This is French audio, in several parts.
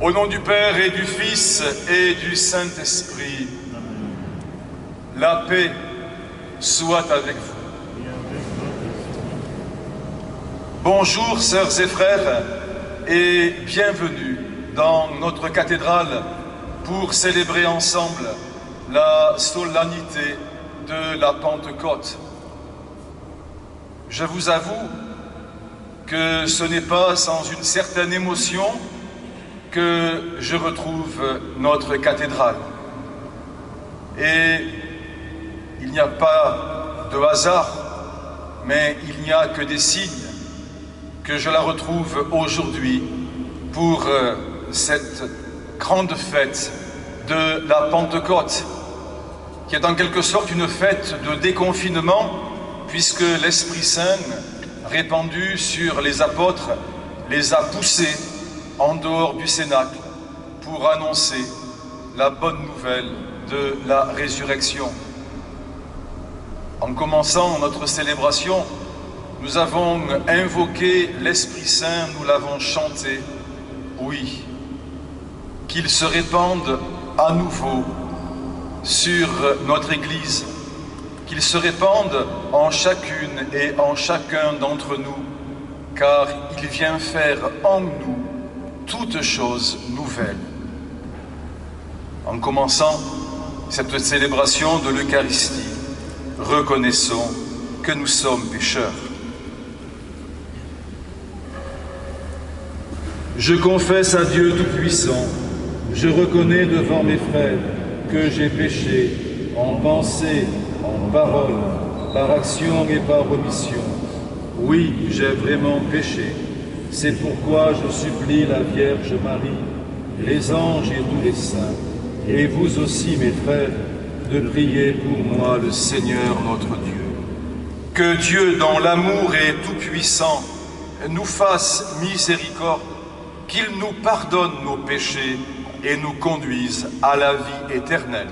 Au nom du Père et du Fils et du Saint-Esprit, la paix soit avec vous. Bonjour, sœurs et frères, et bienvenue dans notre cathédrale pour célébrer ensemble la solennité de la Pentecôte. Je vous avoue que ce n'est pas sans une certaine émotion que je retrouve notre cathédrale. Et il n'y a pas de hasard, mais il n'y a que des signes que je la retrouve aujourd'hui pour cette grande fête de la Pentecôte, qui est en quelque sorte une fête de déconfinement, puisque l'Esprit Saint, répandu sur les apôtres, les a poussés en dehors du cénacle pour annoncer la bonne nouvelle de la résurrection. En commençant notre célébration, nous avons invoqué l'Esprit Saint, nous l'avons chanté, oui, qu'il se répande à nouveau sur notre Église, qu'il se répande en chacune et en chacun d'entre nous, car il vient faire en nous toutes choses nouvelles. En commençant cette célébration de l'Eucharistie, reconnaissons que nous sommes pécheurs. Je confesse à Dieu Tout-Puissant, je reconnais devant mes frères que j'ai péché en pensée, en parole, par action et par omission. Oui, j'ai vraiment péché. C'est pourquoi je supplie la Vierge Marie, les anges et tous les saints, et vous aussi, mes frères, de prier pour moi le Seigneur notre Dieu. Que Dieu, dont l'amour est tout-puissant, nous fasse miséricorde, qu'il nous pardonne nos péchés et nous conduise à la vie éternelle.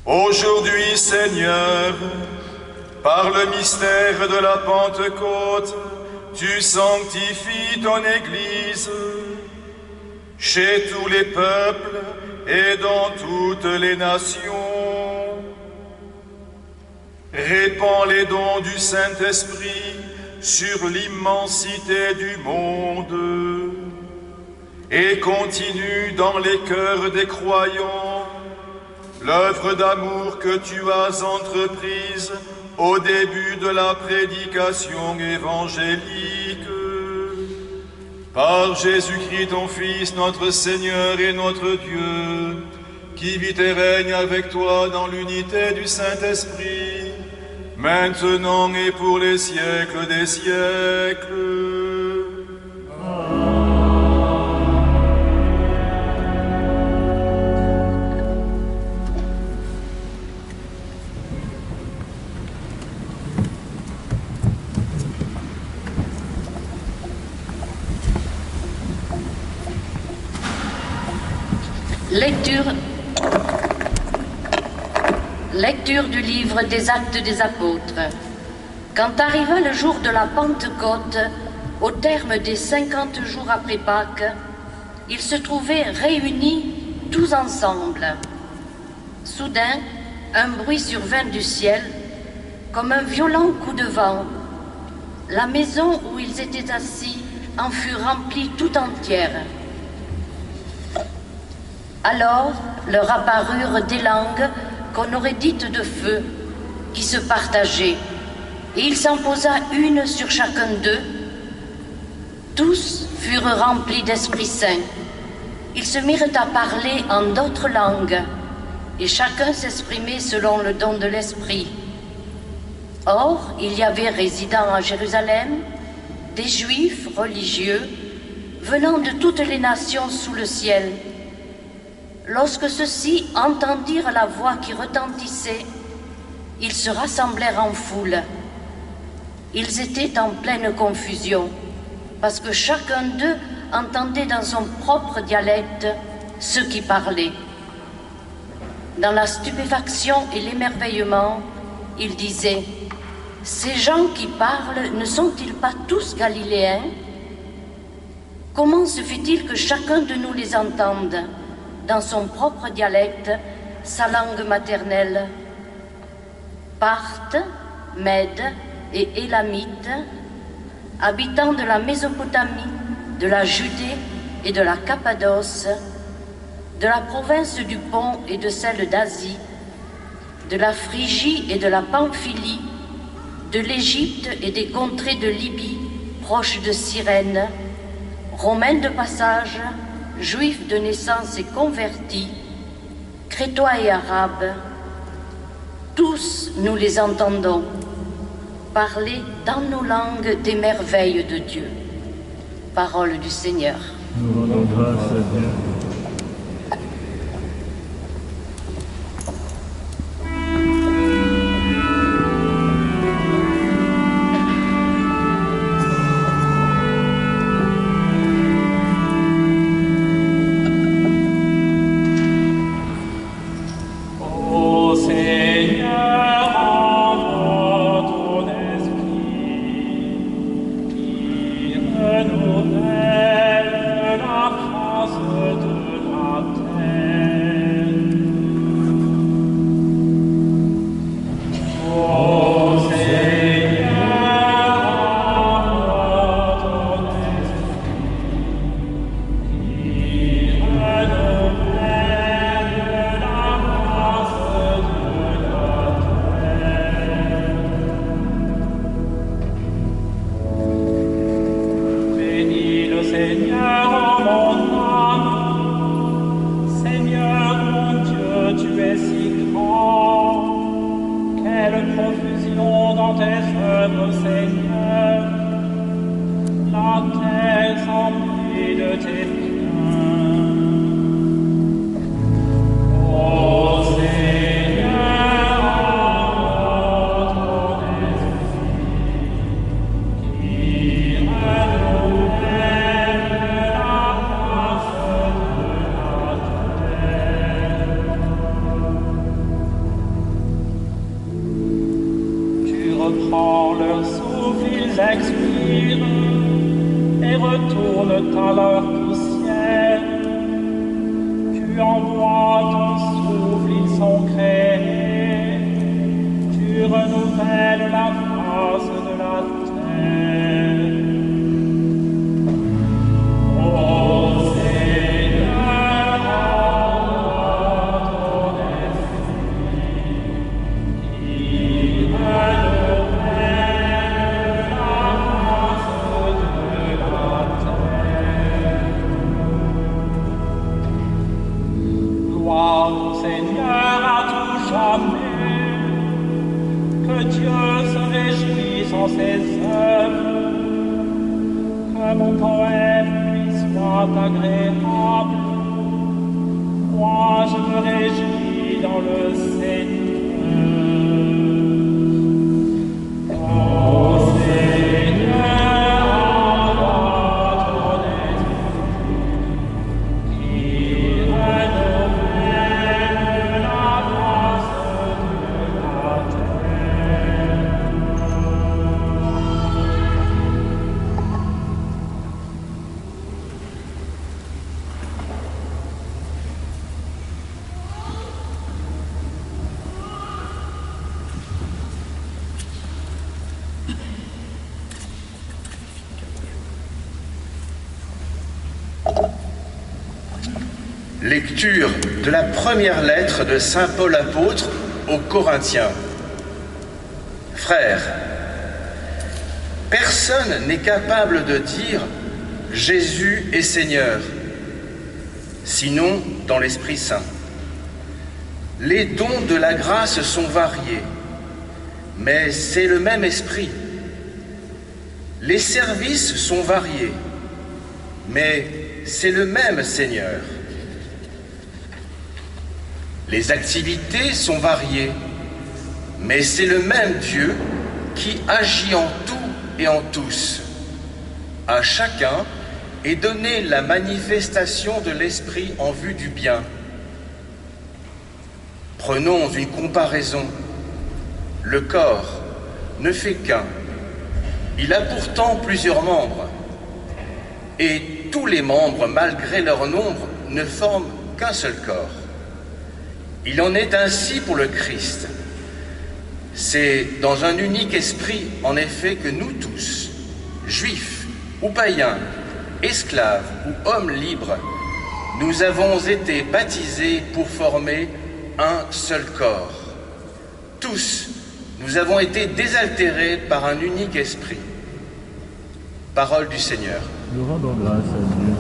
Aujourd'hui, Seigneur, par le mystère de la Pentecôte, tu sanctifies ton Église chez tous les peuples et dans toutes les nations. Répands les dons du Saint-Esprit sur l'immensité du monde et continue dans les cœurs des croyants l'œuvre d'amour que tu as entreprise au début de la prédication évangélique. Par Jésus-Christ, ton Fils, notre Seigneur et notre Dieu, qui vit et règne avec toi dans l'unité du Saint-Esprit, maintenant et pour les siècles des siècles. Lecture du livre des Actes des Apôtres. Quand arriva le jour de la Pentecôte, au terme des 50 jours après Pâques, ils se trouvaient réunis tous ensemble. Soudain, un bruit survint du ciel, comme un violent coup de vent. La maison où ils étaient assis en fut remplie tout entière. Alors leur apparurent des langues qu'on aurait dites de feu, qui se partageaient, et il s'en posa une sur chacun d'eux. Tous furent remplis d'Esprit Saint. Ils se mirent à parler en d'autres langues, et chacun s'exprimait selon le don de l'Esprit. Or, il y avait résidant à Jérusalem des Juifs religieux venant de toutes les nations sous le ciel. Lorsque ceux-ci entendirent la voix qui retentissait, ils se rassemblèrent en foule. Ils étaient en pleine confusion, parce que chacun d'eux entendait dans son propre dialecte ceux qui parlaient. Dans la stupéfaction et l'émerveillement, ils disaient : « Ces gens qui parlent ne sont-ils pas tous galiléens ? Comment se fait-il que chacun de nous les entende dans son propre dialecte, sa langue maternelle ? Parthes, Mèdes et Élamites, habitants de la Mésopotamie, de la Judée et de la Cappadoce, de la province du Pont et de celle d'Asie, de la Phrygie et de la Pamphylie, de l'Égypte et des contrées de Libye, proches de Cyrène, Romains de passage, Juifs de naissance et convertis, Crétois et Arabes, tous nous les entendons parler dans nos langues des merveilles de Dieu. Parole du Seigneur. Nous rendons grâce à Dieu. Nouvelle la grâce de ils expirent et retournent à leur poussière. Tu envoies ton souffle, ils sont créés. Tu renouvelles la face de la terre. Ô Seigneur, envoie ton esprit, qui renouvelle la face de la terre. Gloire au Seigneur à tout jamais, que Dieu se réjouisse en ses œuvres, que mon poème lui soit agréable. Moi je me réjouis dans le Seigneur. Ô Seigneur, envoie ton esprit, qui renouvelle la face de la terre. Lecture de la première lettre de saint Paul apôtre aux Corinthiens. Frères, personne n'est capable de dire « Jésus est Seigneur », sinon dans l'Esprit Saint. Les dons de la grâce sont variés, mais c'est le même Esprit. Les services sont variés, mais c'est le même Seigneur. Les activités sont variées, mais c'est le même Dieu qui agit en tout et en tous. À chacun est donnée la manifestation de l'Esprit en vue du bien. Prenons une comparaison. Le corps ne fait qu'un. Il a pourtant plusieurs membres. Et tous les membres, malgré leur nombre, ne forment qu'un seul corps. Il en est ainsi pour le Christ. C'est dans un unique esprit, en effet, que nous tous, juifs ou païens, esclaves ou hommes libres, nous avons été baptisés pour former un seul corps. Tous, nous avons été désaltérés par un unique esprit. Parole du Seigneur. Nous rendons grâce à Dieu.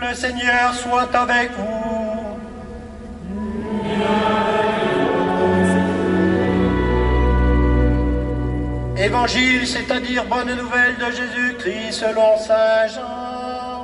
Le Seigneur soit avec vous. Évangile, c'est-à-dire bonne nouvelle de Jésus-Christ selon saint Jean.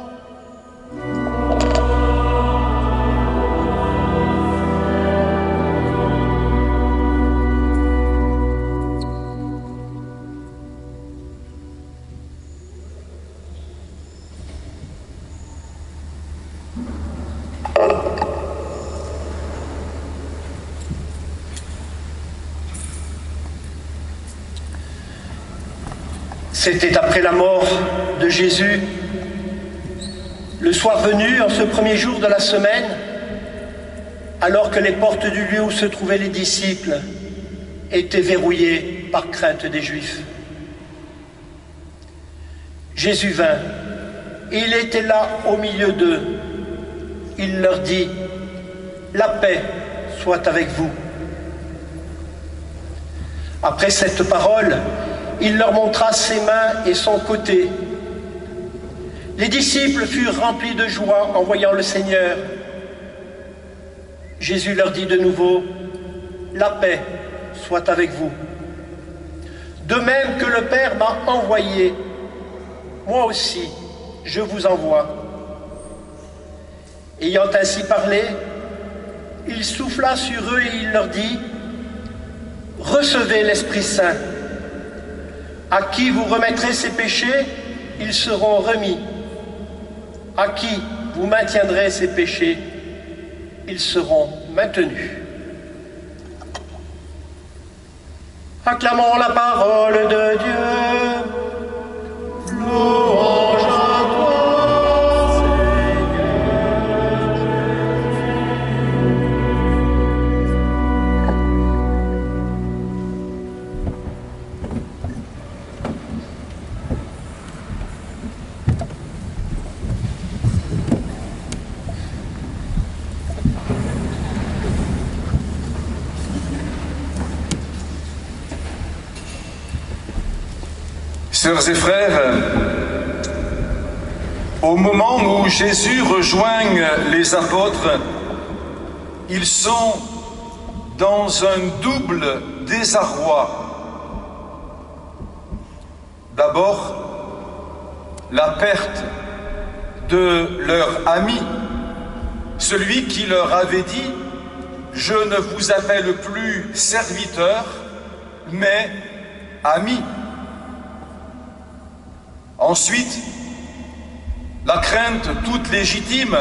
C'était après la mort de Jésus, le soir venu, en ce premier jour de la semaine, alors que les portes du lieu où se trouvaient les disciples étaient verrouillées par crainte des Juifs. Jésus vint, et il était là au milieu d'eux. Il leur dit, « La paix soit avec vous. » Après cette parole, il leur montra ses mains et son côté. Les disciples furent remplis de joie en voyant le Seigneur. Jésus leur dit de nouveau, « La paix soit avec vous. De même que le Père m'a envoyé, moi aussi je vous envoie. » Ayant ainsi parlé, il souffla sur eux et il leur dit, « Recevez l'Esprit Saint. À qui vous remettrez ses péchés, ils seront remis. À qui vous maintiendrez ses péchés, ils seront maintenus. » Acclamons la parole de Dieu. Louange à toi, Seigneur. Sœurs et frères, au moment où Jésus rejoint les apôtres, ils sont dans un double désarroi. D'abord, la perte de leur ami, celui qui leur avait dit « Je ne vous appelle plus serviteur, mais ami ». Ensuite, la crainte toute légitime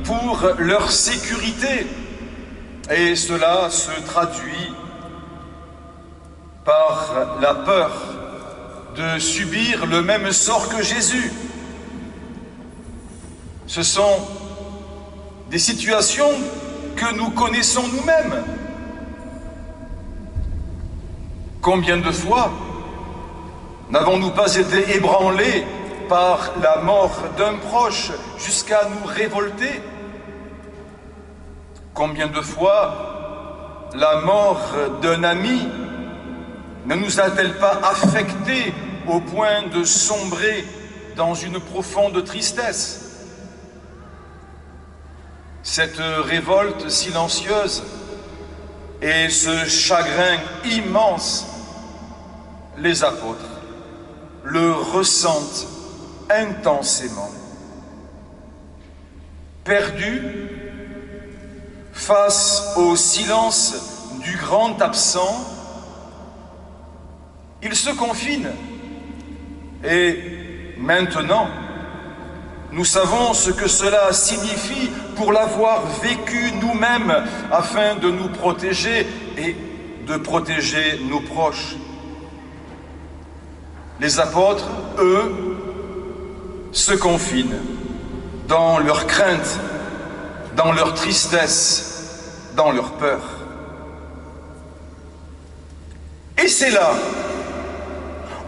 pour leur sécurité, et cela se traduit par la peur de subir le même sort que Jésus. Ce sont des situations que nous connaissons nous-mêmes. Combien de fois n'avons-nous pas été ébranlés par la mort d'un proche jusqu'à nous révolter? Combien de fois la mort d'un ami ne nous a-t-elle pas affectés au point de sombrer dans une profonde tristesse? Cette révolte silencieuse et ce chagrin immense, les apôtres le ressentent intensément. Perdus face au silence du grand absent, ils se confinent. Et maintenant, nous savons ce que cela signifie pour l'avoir vécu nous-mêmes afin de nous protéger et de protéger nos proches. Les apôtres, eux, se confinent dans leur crainte, dans leur tristesse, dans leur peur. Et c'est là,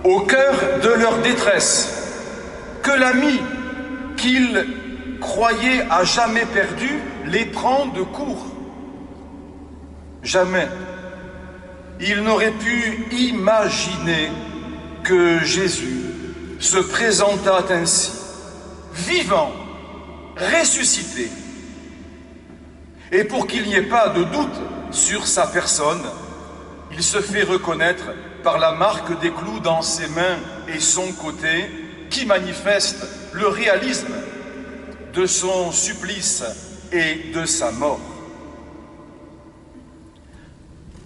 au cœur de leur détresse, que l'ami qu'ils croyaient à jamais perdu les prend de court. Jamais ils n'auraient pu imaginer que Jésus se présentât ainsi, vivant, ressuscité. Et pour qu'il n'y ait pas de doute sur sa personne, il se fait reconnaître par la marque des clous dans ses mains et son côté, qui manifeste le réalisme de son supplice et de sa mort.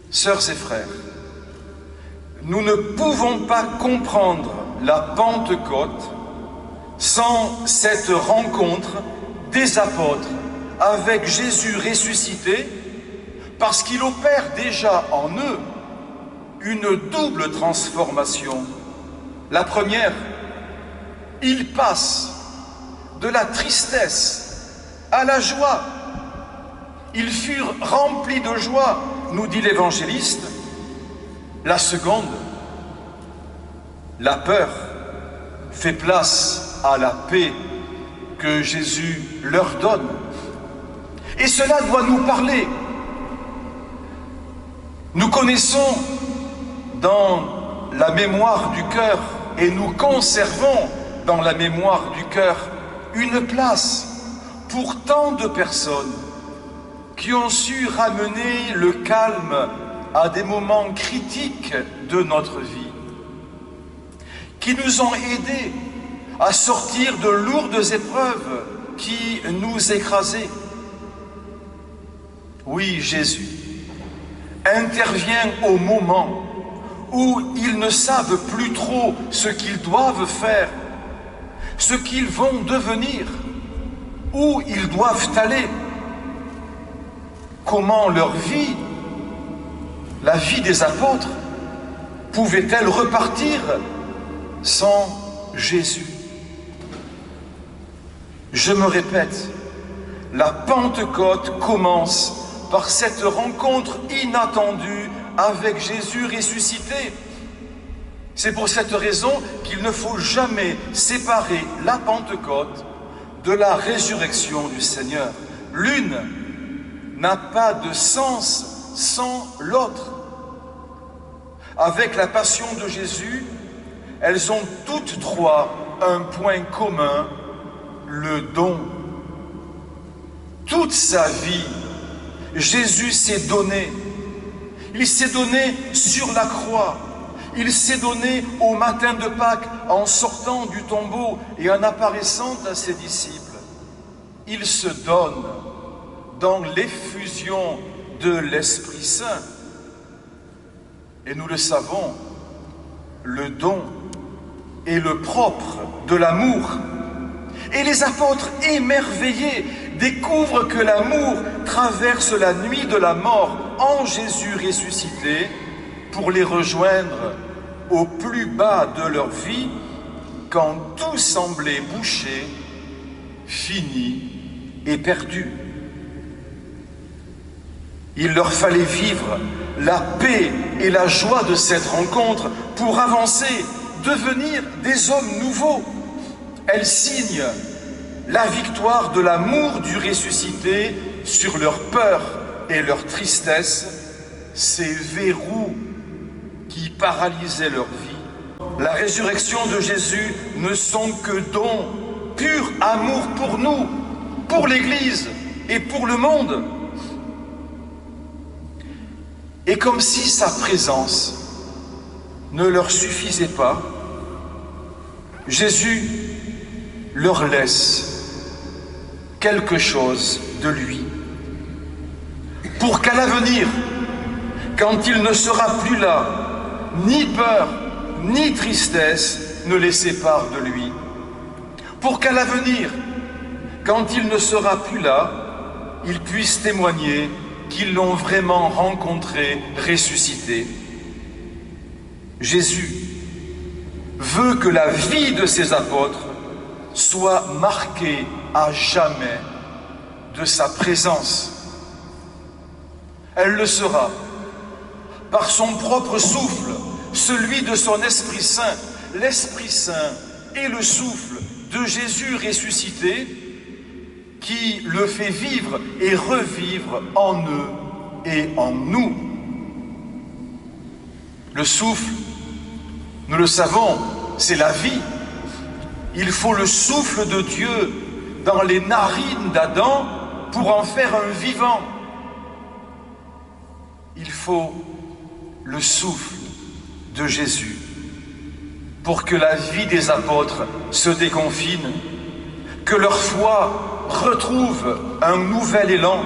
Sœurs et frères, nous ne pouvons pas comprendre la Pentecôte sans cette rencontre des apôtres avec Jésus ressuscité, parce qu'il opère déjà en eux une double transformation. La première, ils passent de la tristesse à la joie. Ils furent remplis de joie, nous dit l'évangéliste. La seconde, la peur fait place à la paix que Jésus leur donne. Et cela doit nous parler. Nous connaissons dans la mémoire du cœur et nous conservons dans la mémoire du cœur une place pour tant de personnes qui ont su ramener le calme à des moments critiques de notre vie, qui nous ont aidés à sortir de lourdes épreuves qui nous écrasaient. Oui, Jésus intervient au moment où ils ne savent plus trop ce qu'ils doivent faire, ce qu'ils vont devenir, où ils doivent aller, comment leur vie, la vie des apôtres, pouvait-elle repartir sans Jésus? Je me répète, la Pentecôte commence par cette rencontre inattendue avec Jésus ressuscité. C'est pour cette raison qu'il ne faut jamais séparer la Pentecôte de la résurrection du Seigneur. L'une n'a pas de sens sans l'autre. Avec la passion de Jésus, elles ont toutes trois un point commun, le don. Toute sa vie, Jésus s'est donné. Il s'est donné sur la croix. Il s'est donné au matin de Pâques en sortant du tombeau et en apparaissant à ses disciples. Il se donne dans l'effusion de l'Esprit Saint. Et nous le savons, le don est le propre de l'amour. Et les apôtres émerveillés découvrent que l'amour traverse la nuit de la mort en Jésus ressuscité pour les rejoindre au plus bas de leur vie quand tout semblait bouché, fini et perdu. Il leur fallait vivre la paix et la joie de cette rencontre pour avancer, devenir des hommes nouveaux. Elle signe la victoire de l'amour du ressuscité sur leur peur et leur tristesse, ces verrous qui paralysaient leur vie. La résurrection de Jésus ne sont que dons, pur amour pour nous, pour l'Église et pour le monde. Et comme si sa présence ne leur suffisait pas, Jésus leur laisse quelque chose de lui, pour qu'à l'avenir, quand il ne sera plus là, ni peur, ni tristesse ne les séparent de lui, pour qu'à l'avenir, quand il ne sera plus là, ils puissent témoigner qu'ils l'ont vraiment rencontré, ressuscité. Jésus veut que la vie de ses apôtres soit marquée à jamais de sa présence. Elle le sera par son propre souffle, celui de son Esprit Saint. L'Esprit Saint est le souffle de Jésus ressuscité qui le fait vivre et revivre en eux et en nous. Le souffle, nous le savons, c'est la vie. Il faut le souffle de Dieu dans les narines d'Adam pour en faire un vivant. Il faut le souffle de Jésus pour que la vie des apôtres se déconfine, que leur foi retrouve un nouvel élan,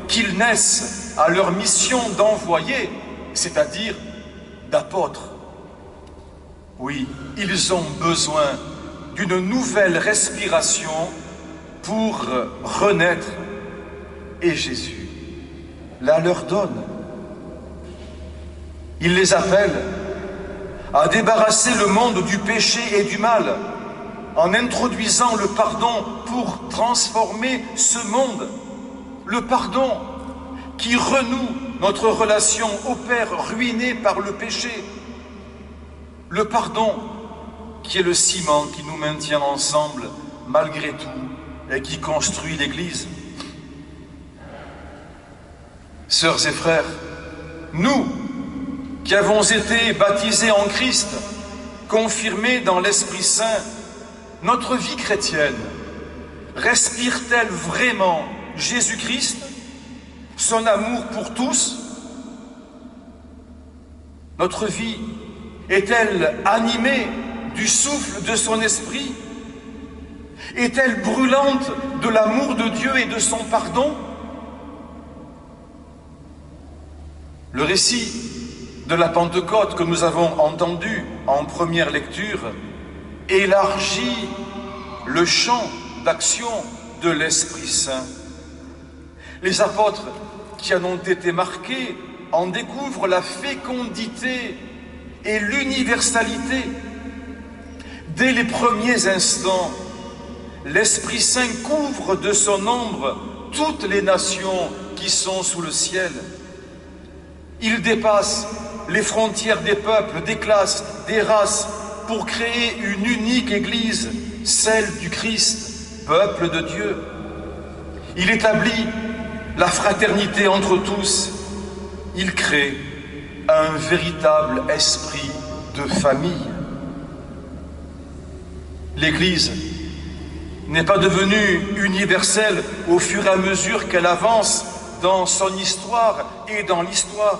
qu'ils naissent à leur mission d'envoyer, c'est-à-dire d'apôtres. Oui, ils ont besoin d'une nouvelle respiration pour renaître, et Jésus la leur donne. Il les appelle à débarrasser le monde du péché et du mal en introduisant le pardon pour transformer ce monde. Le pardon qui renoue notre relation au Père ruiné par le péché. Le pardon qui est le ciment qui nous maintient ensemble malgré tout et qui construit l'Église. Sœurs et frères, nous qui avons été baptisés en Christ, confirmés dans l'Esprit Saint, notre vie chrétienne respire-t-elle vraiment Jésus-Christ, son amour pour tous? Notre vie est-elle animée du souffle de son esprit? Est-elle brûlante de l'amour de Dieu et de son pardon? Le récit de la Pentecôte que nous avons entendu en première lecture élargit le champ d'action de l'Esprit Saint. Les apôtres qui en ont été marqués en découvrent la fécondité et l'universalité. Dès les premiers instants, l'Esprit Saint couvre de son ombre toutes les nations qui sont sous le ciel. Il dépasse les frontières des peuples, des classes, des races, pour créer une unique Église, celle du Christ, peuple de Dieu. Il établit la fraternité entre tous. Il crée un véritable esprit de famille. L'Église n'est pas devenue universelle au fur et à mesure qu'elle avance dans son histoire et dans l'histoire.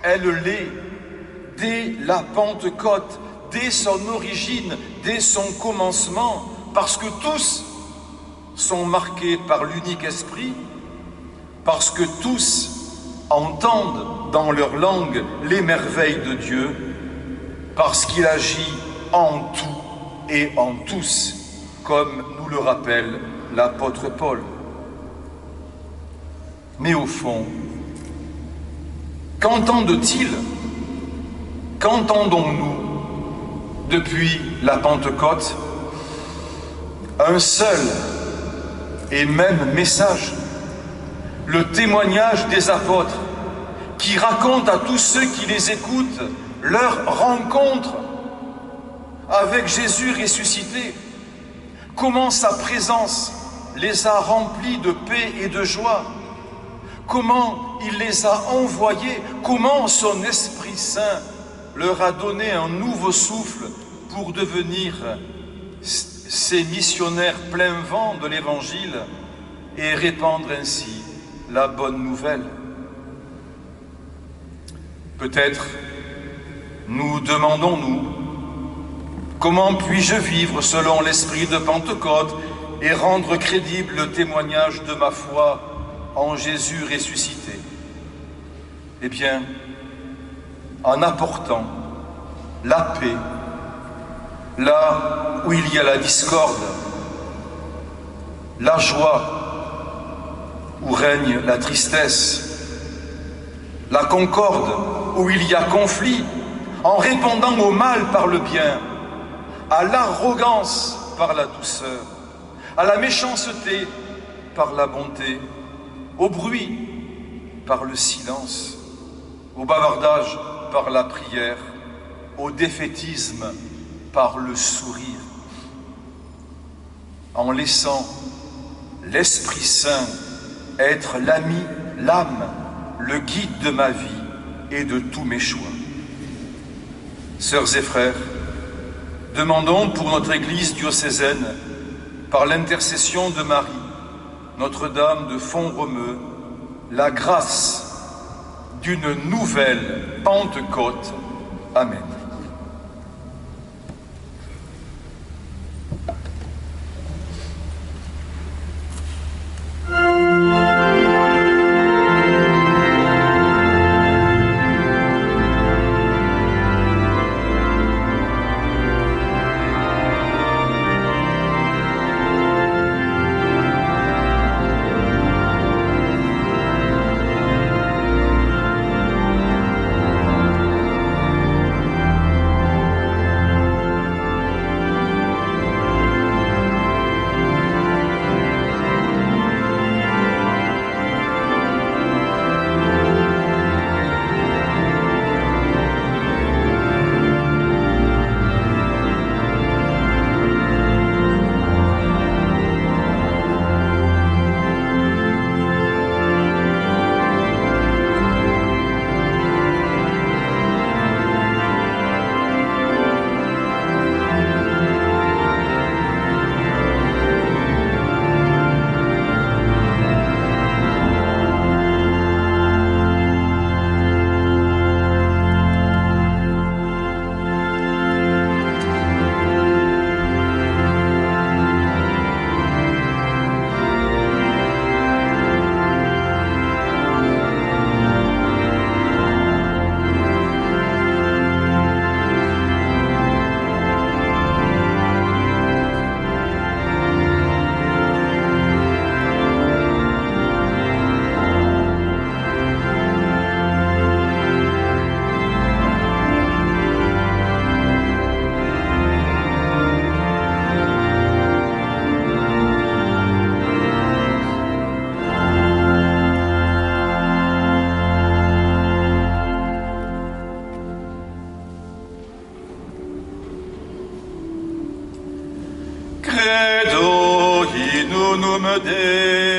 Elle l'est dès la Pentecôte, dès son origine, dès son commencement, parce que tous sont marqués par l'unique esprit, parce que tous entendent dans leur langue les merveilles de Dieu, parce qu'il agit en tout et en tous, comme nous le rappelle l'apôtre Paul. Mais au fond, qu'entendent-ils? Qu'entendons-nous depuis la Pentecôte? Un seul et même message, le témoignage des apôtres qui racontent à tous ceux qui les écoutent leur rencontre avec Jésus ressuscité, comment sa présence les a remplis de paix et de joie, comment il les a envoyés, comment son Esprit Saint leur a donné un nouveau souffle pour devenir ces missionnaires plein vent de l'Évangile et répandre ainsi la bonne nouvelle. Peut-être nous demandons-nous, comment puis-je vivre selon l'esprit de Pentecôte et rendre crédible le témoignage de ma foi en Jésus ressuscité? Eh bien, en apportant la paix là où il y a la discorde, la joie où règne la tristesse, la concorde où il y a conflit, en répondant au mal par le bien, à l'arrogance par la douceur, à la méchanceté par la bonté, au bruit par le silence, au bavardage par la prière, au défaitisme par le sourire, en laissant l'Esprit Saint être l'ami, l'âme, le guide de ma vie et de tous mes choix. Sœurs et frères, demandons pour notre Église diocésaine par l'intercession de Marie, Notre-Dame de Font-Romeu, la grâce d'une nouvelle Pentecôte. Amen. Credo in unum Deum.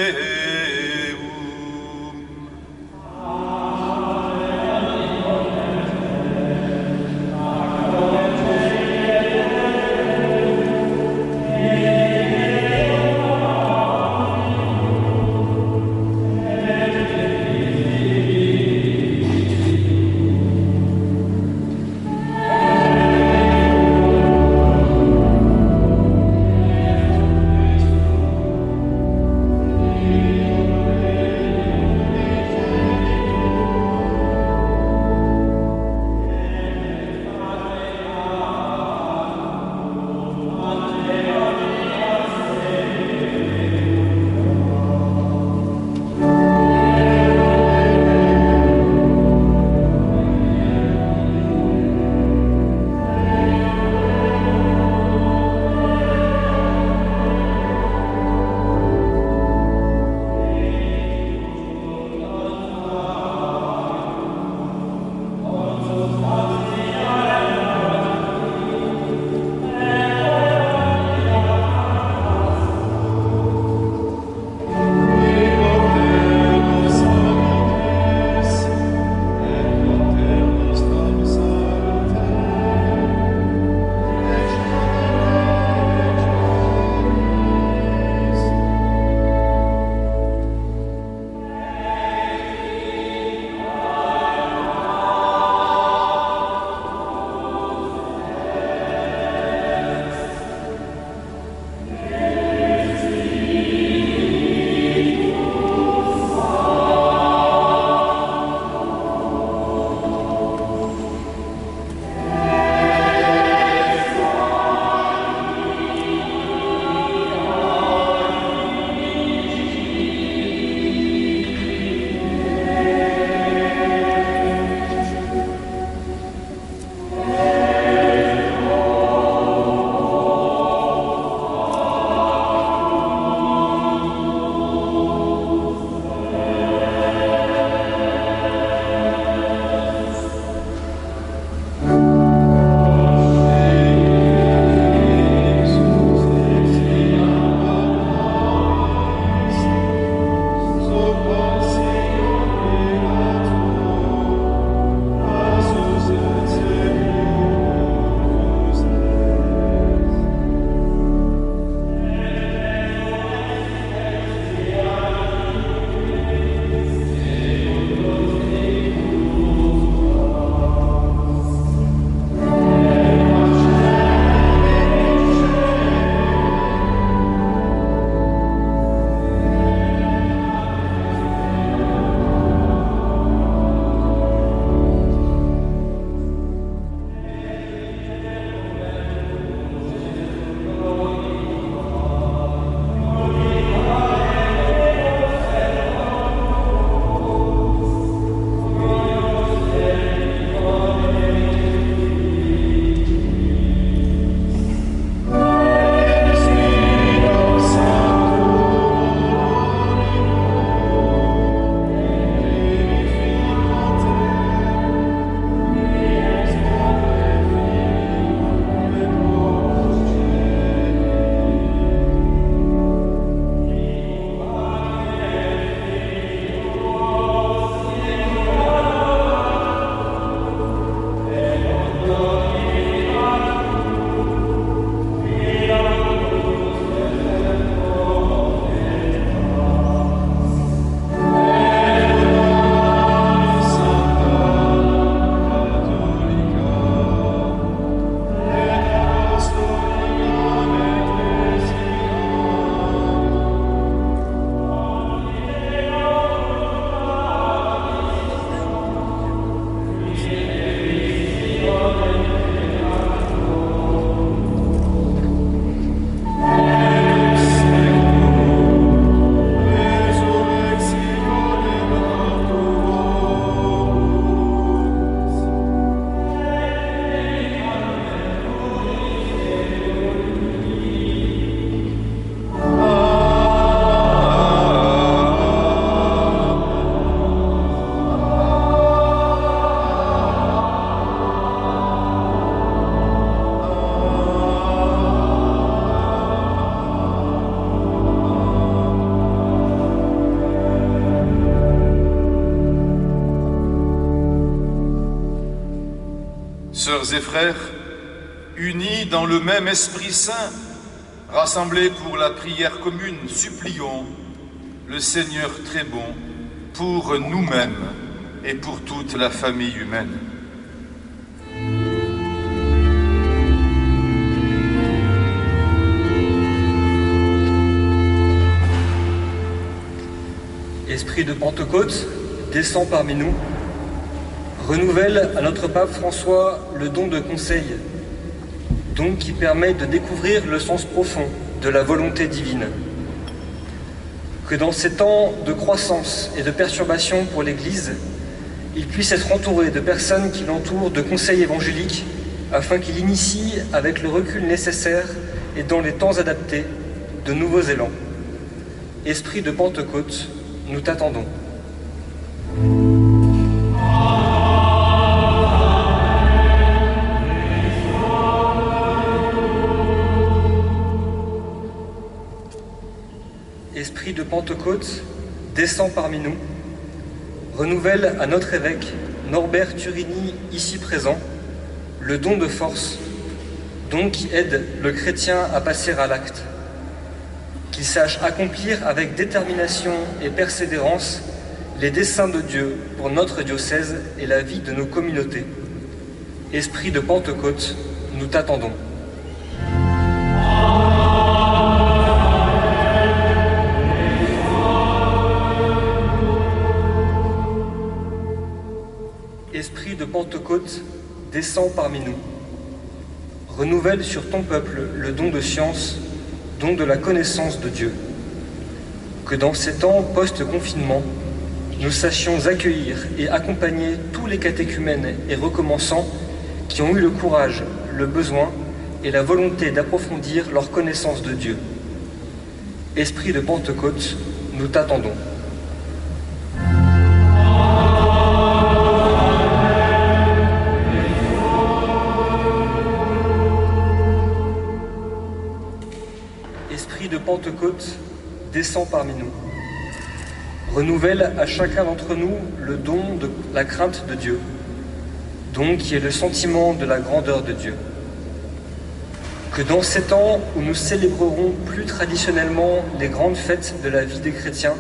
Sœurs et frères, unis dans le même Esprit Saint, rassemblés pour la prière commune, supplions le Seigneur très bon pour nous-mêmes et pour toute la famille humaine. Esprit de Pentecôte, descends parmi nous, renouvelle à notre pape François le don de conseil, don qui permet de découvrir le sens profond de la volonté divine. Que dans ces temps de croissance et de perturbation pour l'Église, il puisse être entouré de personnes qui l'entourent de conseils évangéliques afin qu'il initie avec le recul nécessaire et dans les temps adaptés de nouveaux élans. Esprit de Pentecôte, nous t'attendons. Esprit de Pentecôte, descends parmi nous, renouvelle à notre évêque Norbert Turini, ici présent, le don de force, don qui aide le chrétien à passer à l'acte. Qu'il sache accomplir avec détermination et persévérance les desseins de Dieu pour notre diocèse et la vie de nos communautés. Esprit de Pentecôte, nous t'attendons. Esprit de Pentecôte, descends parmi nous. Renouvelle sur ton peuple le don de science, don de la connaissance de Dieu. Que dans ces temps post-confinement, nous sachions accueillir et accompagner tous les catéchumènes et recommençants qui ont eu le courage, le besoin et la volonté d'approfondir leur connaissance de Dieu. Esprit de Pentecôte, nous t'attendons. Esprit de Pentecôte, descends parmi nous. Renouvelle à chacun d'entre nous le don de la crainte de Dieu, don qui est le sentiment de la grandeur de Dieu. Que dans ces temps où nous célébrerons plus traditionnellement les grandes fêtes de la vie des chrétiens,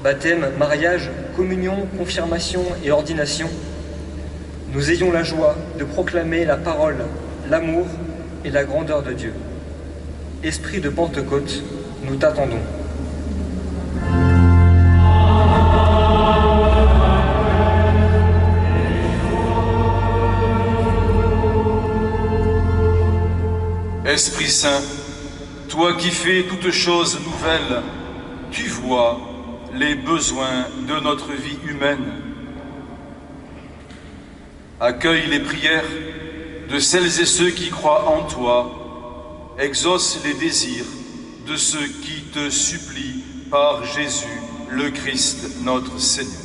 baptême, mariage, communion, confirmation et ordination, nous ayons la joie de proclamer la parole, l'amour et la grandeur de Dieu. Esprit de Pentecôte, nous t'attendons. Esprit Saint, toi qui fais toutes choses nouvelles, tu vois les besoins de notre vie humaine. Accueille les prières de celles et ceux qui croient en toi, exauce les désirs de ceux qui te supplient par Jésus, le Christ, notre Seigneur.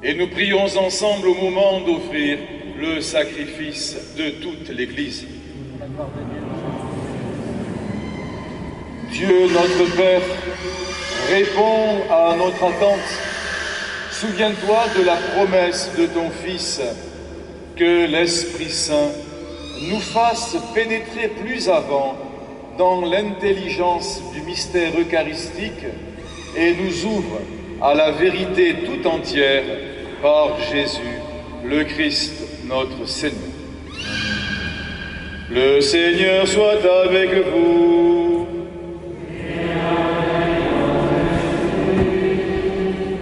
et nous prions ensemble au moment d'offrir le sacrifice de toute l'Église. Dieu notre Père, réponds à notre attente. Souviens-toi de la promesse de ton Fils, que l'Esprit Saint nous fasse pénétrer plus avant dans l'intelligence du mystère eucharistique et nous ouvre à la vérité tout entière par Jésus, le Christ, notre Seigneur. Le Seigneur soit avec vous.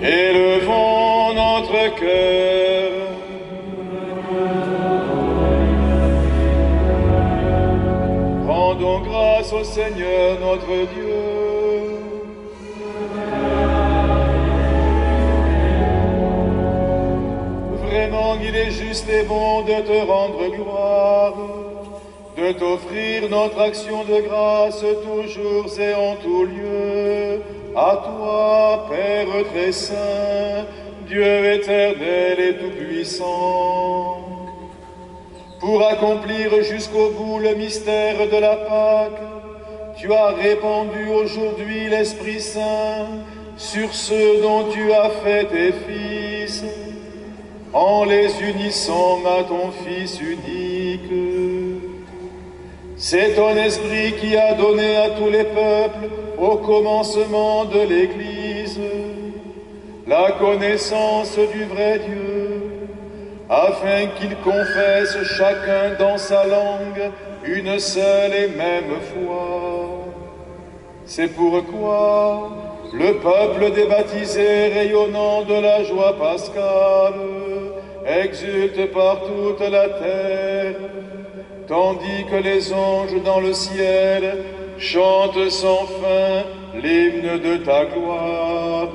Élevons notre cœur. Rendons grâce au Seigneur notre Dieu. Vraiment, il est juste et bon de te rendre gloire, de t'offrir notre action de grâce toujours et en tout lieu. À toi, Père très saint, Dieu éternel et tout-puissant, pour accomplir jusqu'au bout le mystère de la Pâque, tu as répandu aujourd'hui l'Esprit Saint sur ceux dont tu as fait tes fils, en les unissant à ton Fils unique. C'est ton Esprit qui a donné à tous les peuples, au commencement de l'Église, la connaissance du vrai Dieu, afin qu'ils confessent chacun dans sa langue une seule et même foi. C'est pourquoi le peuple des baptisés, rayonnant de la joie pascale, exulte par toute la terre, tandis que les anges dans le ciel chantent sans fin l'hymne de ta gloire.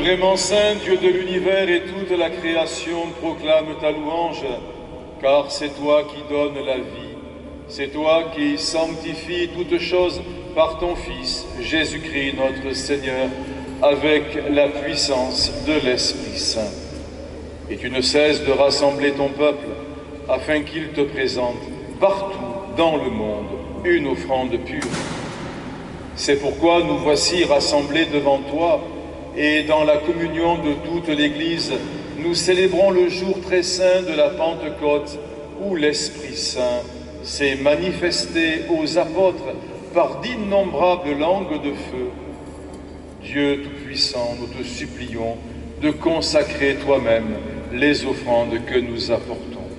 Vraiment saint, Dieu de l'univers, et toute la création proclame ta louange, car c'est toi qui donnes la vie, c'est toi qui sanctifies toutes choses par ton Fils, Jésus-Christ notre Seigneur, avec la puissance de l'Esprit Saint. Et tu ne cesses de rassembler ton peuple, afin qu'il te présente partout dans le monde une offrande pure. C'est pourquoi nous voici rassemblés devant toi, et dans la communion de toute l'Église, nous célébrons le jour très saint de la Pentecôte, où l'Esprit Saint s'est manifesté aux apôtres par d'innombrables langues de feu. Dieu Tout-Puissant, nous te supplions de consacrer toi-même les offrandes que nous apportons.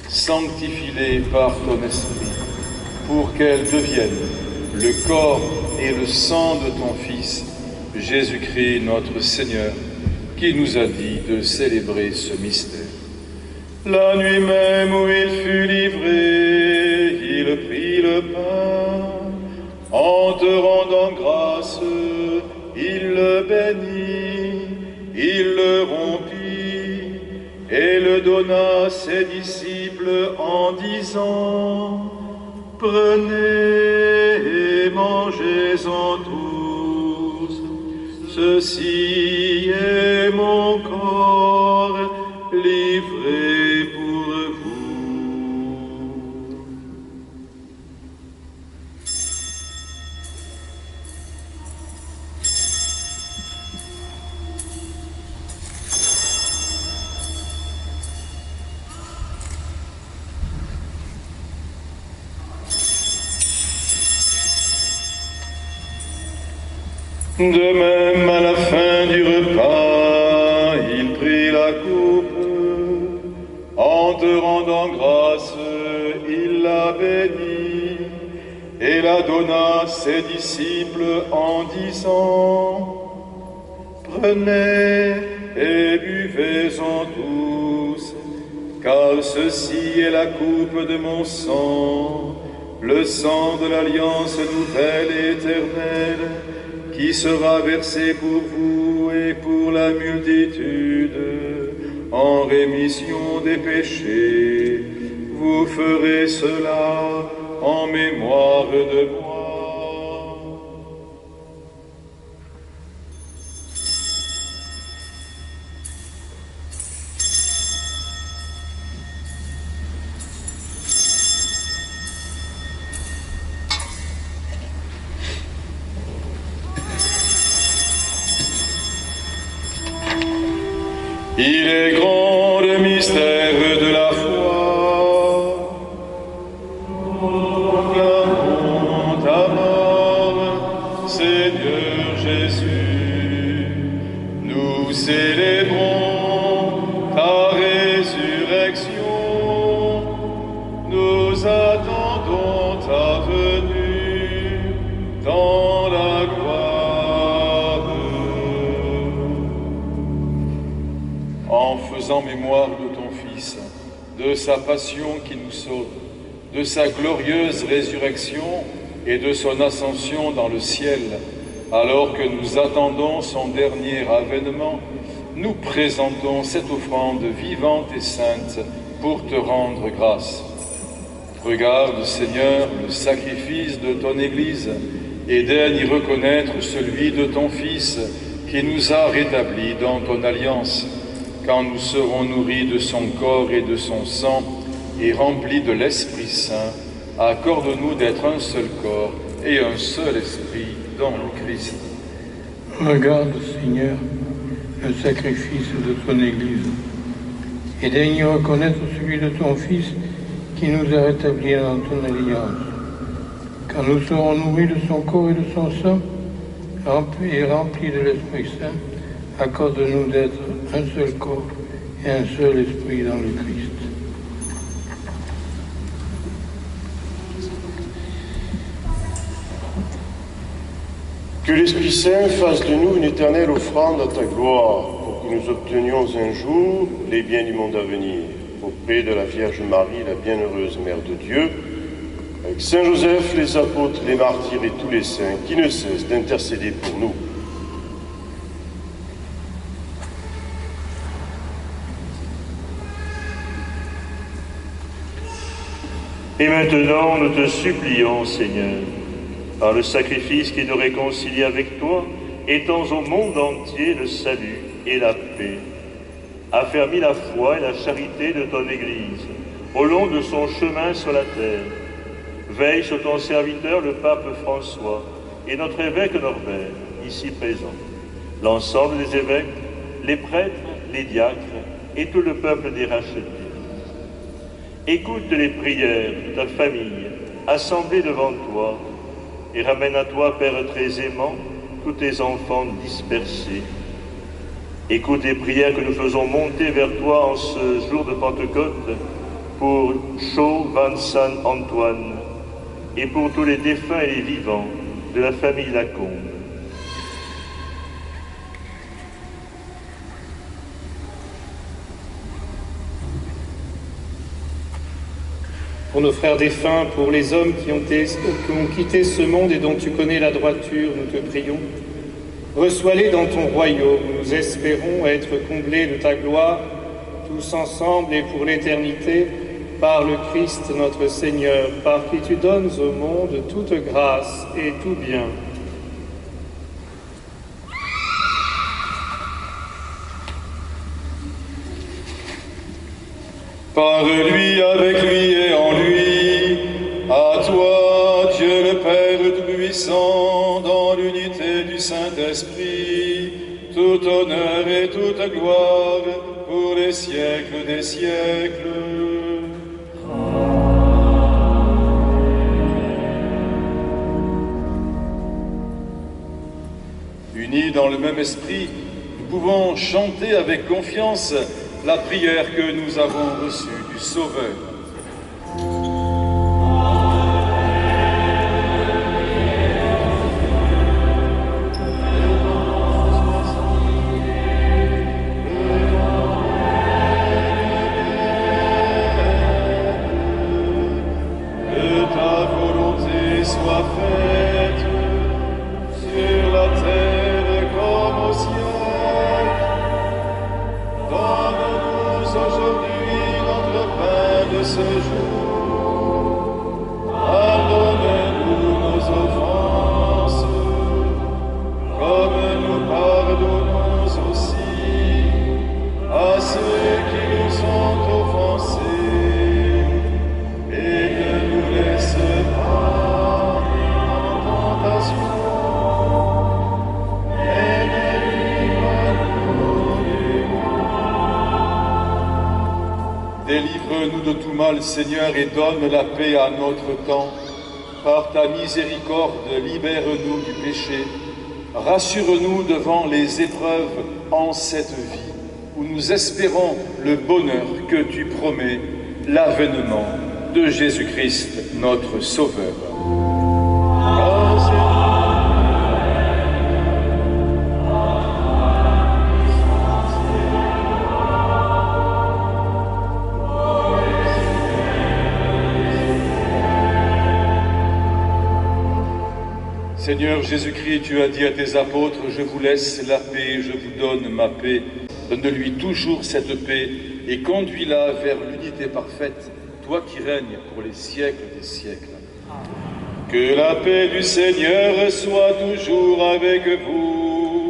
Sanctifie-les par ton Esprit, pour qu'elles deviennent le corps et le sang de ton Fils, Jésus-Christ notre Seigneur, qui nous a dit de célébrer ce mystère. La nuit même où il fut livré, il prit le pain. En te rendant grâce, il le bénit, il le rompit et le donna à ses disciples en disant: Prenez et mangez-en tous, ceci est mon corps livré pour vous. De même, à la fin du repas, il prit la coupe. En te rendant grâce, il la bénit et la donna à ses disciples en disant: Prenez et buvez-en tous, car ceci est la coupe de mon sang, le sang de l'alliance nouvelle et éternelle, qui sera versé pour vous et pour la multitude en rémission des péchés. Vous ferez cela en mémoire de moi. Il est grand le mystère de la foi. Proclamons ta mort, Seigneur Jésus. Nous célébrons ta résurrection. Nous attendons ta venue dans la gloire. En faisant mémoire de ton Fils, de sa passion qui nous sauve, de sa glorieuse résurrection et de son ascension dans le ciel, alors que nous attendons son dernier avènement, nous présentons cette offrande vivante et sainte pour te rendre grâce. Regarde, Seigneur, le sacrifice de ton Église et daigne y reconnaître celui de ton Fils qui nous a rétablis dans ton alliance. Quand nous serons nourris de son corps et de son sang et remplis de l'Esprit Saint, accorde-nous d'être un seul corps et un seul esprit dans le Christ. Regarde, Seigneur, le sacrifice de ton Église et daigne reconnaître celui de ton Fils qui nous a rétablis dans ton alliance. Quand nous serons nourris de son corps et de son sang, remplis de l'Esprit Saint, accorde-nous d'être un seul corps et un seul esprit dans le Christ. Que l'Esprit Saint fasse de nous une éternelle offrande à ta gloire, pour que nous obtenions un jour les biens du monde à venir, auprès de la Vierge Marie, la bienheureuse Mère de Dieu, avec Saint Joseph, les apôtres, les martyrs et tous les saints qui ne cessent d'intercéder pour nous. Et maintenant, nous te supplions, Seigneur, par le sacrifice qui nous réconcilie avec toi, étends au monde entier le salut et la paix. Affermis la foi et la charité de ton Église au long de son chemin sur la terre. Veille sur ton serviteur, le pape François, et notre évêque Norbert, ici présent, l'ensemble des évêques, les prêtres, les diacres et tout le peuple des rachetés. Écoute les prières de ta famille, assemblée devant toi, et ramène à toi, Père très aimant, tous tes enfants dispersés. Écoute les prières que nous faisons monter vers toi en ce jour de Pentecôte pour Cho Van San Antoine, et pour tous les défunts et les vivants de la famille Lacombe. Pour nos frères défunts, pour les hommes qui ont quitté ce monde et dont tu connais la droiture, nous te prions. Reçois-les dans ton royaume, nous espérons être comblés de ta gloire, tous ensemble et pour l'éternité, par le Christ notre Seigneur, par qui tu donnes au monde toute grâce et tout bien. Par lui, avec lui et en lui, à toi, Dieu le Père Tout-Puissant, dans l'unité du Saint-Esprit, tout honneur et toute gloire pour les siècles des siècles. Unis dans le même esprit, nous pouvons chanter avec confiance la prière que nous avons reçue du Sauveur. Que ta volonté soit faite sur la terre comme au ciel. Donne-nous aujourd'hui notre pain de ce jour. Pardonne-nous nos offenses, comme nous pardonnons aussi à ceux qui nous ont offensés. Et ne nous laisse pas en tentation, mais délivre-nous du mal. Délivre-nous de tout mal, Seigneur, et donne la paix à notre temps. Par ta miséricorde, libère-nous du péché. Rassure-nous devant les épreuves en cette vie, où nous espérons le bonheur que tu promets, l'avènement de Jésus-Christ, notre Sauveur. Seigneur Jésus-Christ, tu as dit à tes apôtres, je vous laisse la paix, je vous donne ma paix. Donne-lui toujours cette paix et conduis-la vers l'unité parfaite, toi qui règnes pour les siècles des siècles. Que la paix du Seigneur soit toujours avec vous.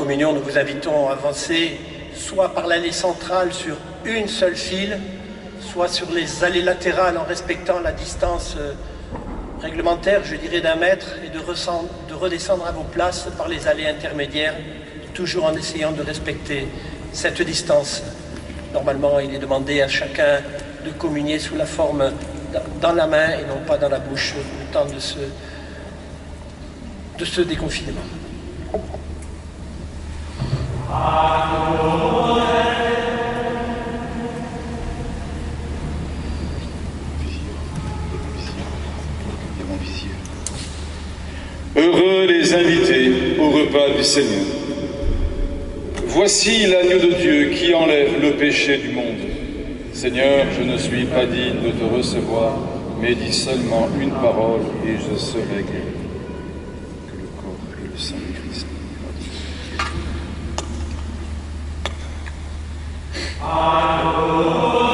communion, nous vous invitons à avancer soit par l'allée centrale sur une seule file, soit sur les allées latérales en respectant la distance réglementaire, je dirais d'1 mètre, et de redescendre à vos places par les allées intermédiaires, toujours en essayant de respecter cette distance. Normalement, il est demandé à chacun de communier sous la forme dans la main et non pas dans la bouche, le temps de ce déconfinement. Heureux les invités au repas du Seigneur. Voici l'agneau de Dieu qui enlève le péché du monde. Seigneur, je ne suis pas digne de te recevoir, mais dis seulement une parole et je serai guéri. Que le corps et le sang du Christ. Oh,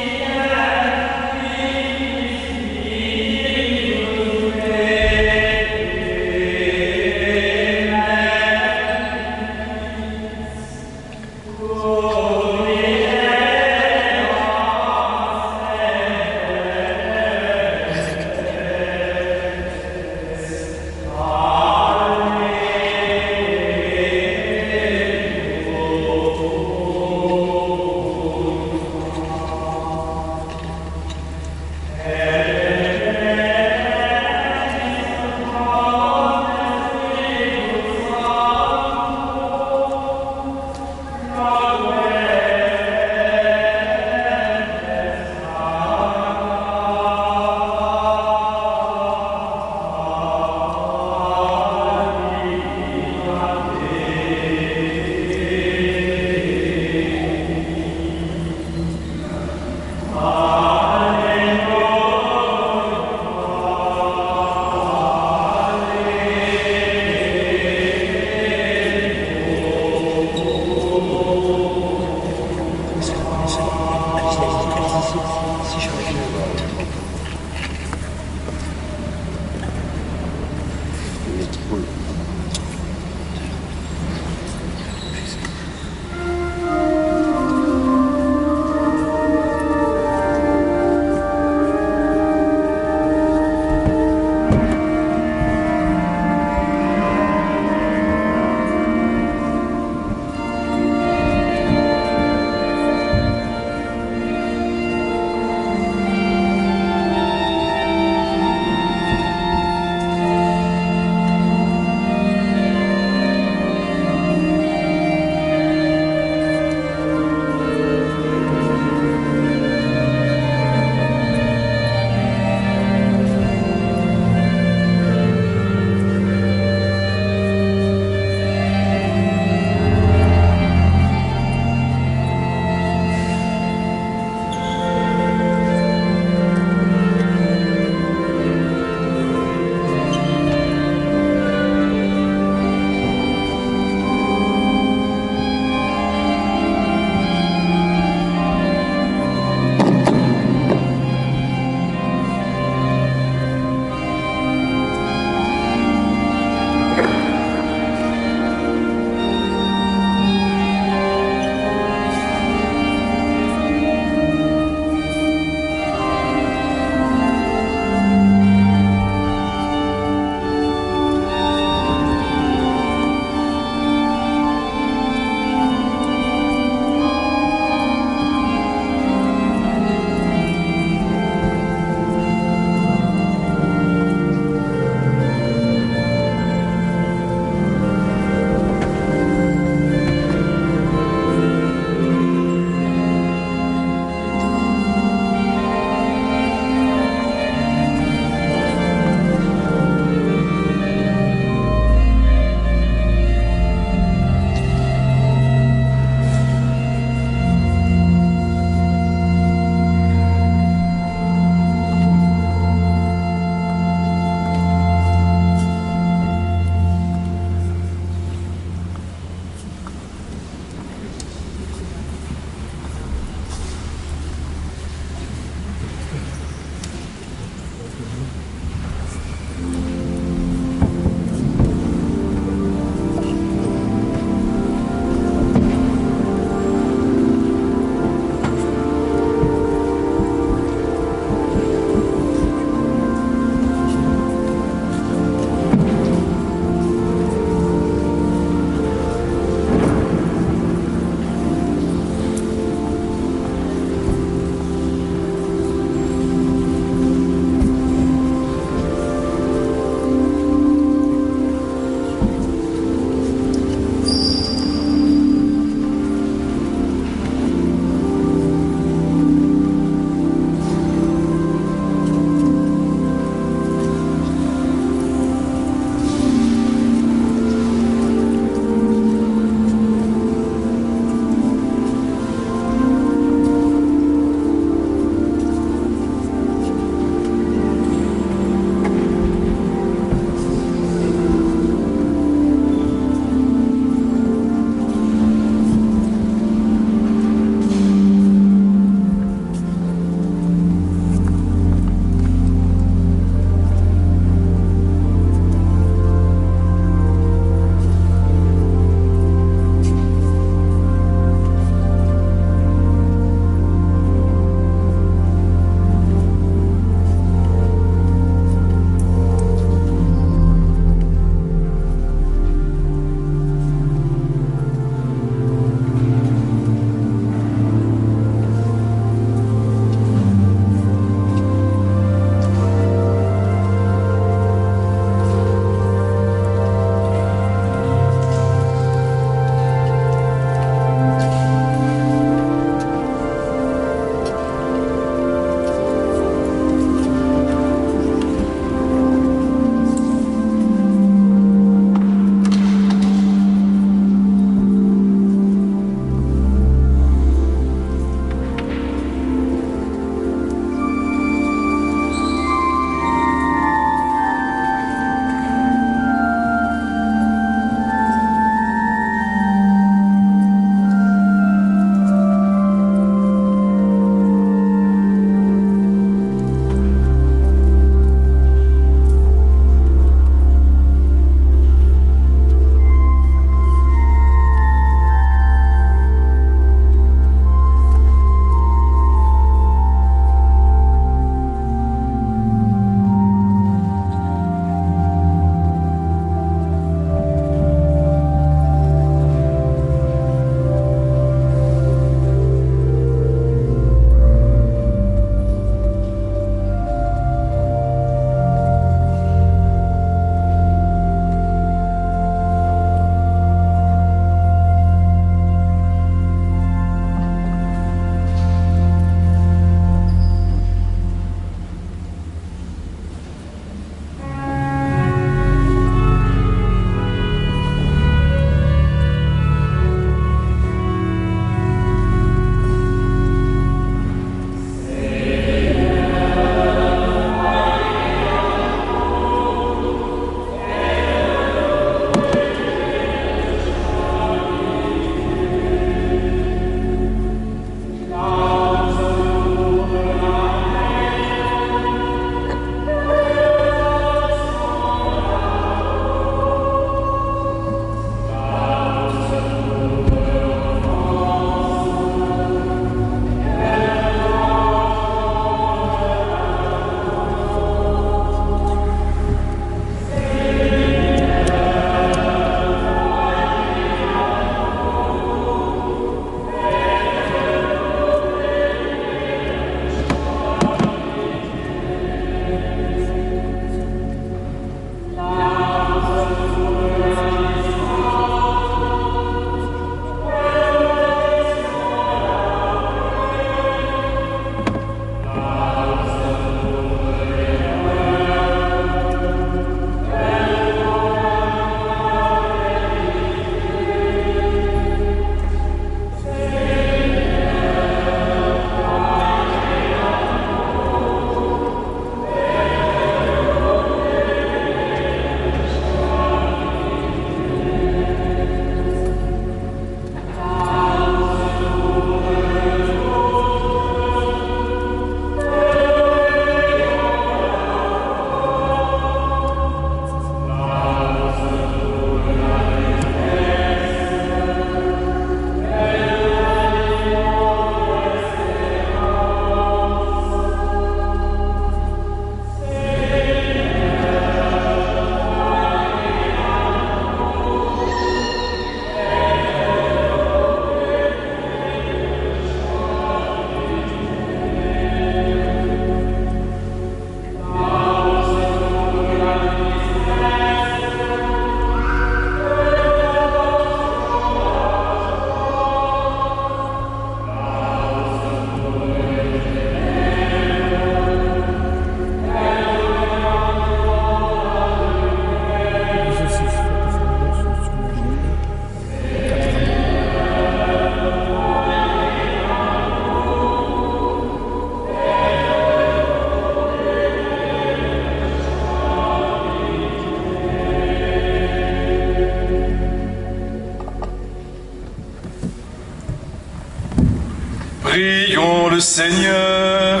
le Seigneur.